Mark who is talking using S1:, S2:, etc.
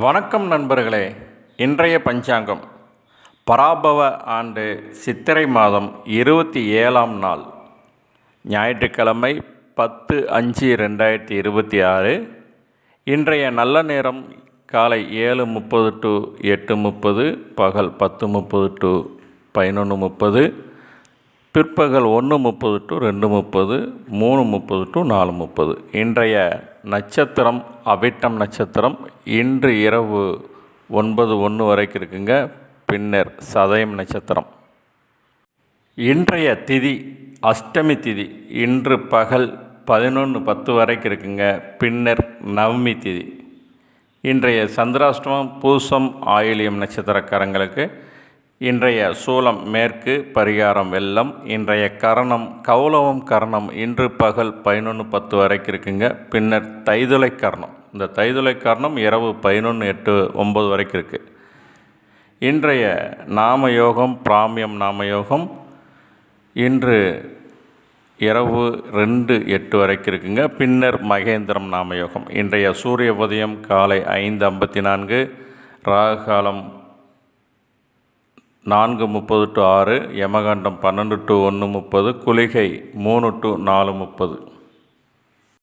S1: வணக்கம் நண்பர்களே. இன்றைய பஞ்சாங்கம் பராபவ ஆண்டு சித்திரை மாதம் 27ஆம் நாள் ஞாயிற்றுக்கிழமை 10/5/2026. இன்றைய நல்ல நேரம் காலை 7:30 to 8:30, பகல் 10:30 to 11:30, பிற்பகல் 1:30 to 2:30, 3:30 to 4:30. இன்றைய நட்சத்திரம் அவிட்டம் நட்சத்திரம். இன்று இரவு 9:01 வரைக்கும் இருக்குங்க. பின்னர் சதயம் நட்சத்திரம். இன்றைய திதி அஷ்டமி திதி. இன்று பகல் 11:10 வரைக்கும் இருக்குங்க. பின்னர் நவமி திதி. இன்றைய சந்திராஷ்டமம் பூசம் ஆயிலியம் நட்சத்திரக்காரங்களுக்கு. இன்றைய சூலம் மேற்கு, பரிகாரம் வெள்ளம். இன்றைய கரணம் கௌலவம் கரணம். இன்று பகல் 11:10 வரைக்கும் இருக்குங்க. பின்னர் தைதுளை கரணம். இந்த தைதுளை கரணம் இரவு 11:08-9 வரைக்கும் இருக்குது. இன்றைய நாமயோகம் பிராமியம் நாமயோகம். இன்று இரவு 2:08 வரைக்கும் இருக்குங்க. பின்னர் மகேந்திரம் நாமயோகம். இன்றைய சூரிய உதயம் காலை 5:54, ராகுகாலம் 4:30 to 6, யமகண்டம் 12 to 1:30, குளிகை 3 to 4:30.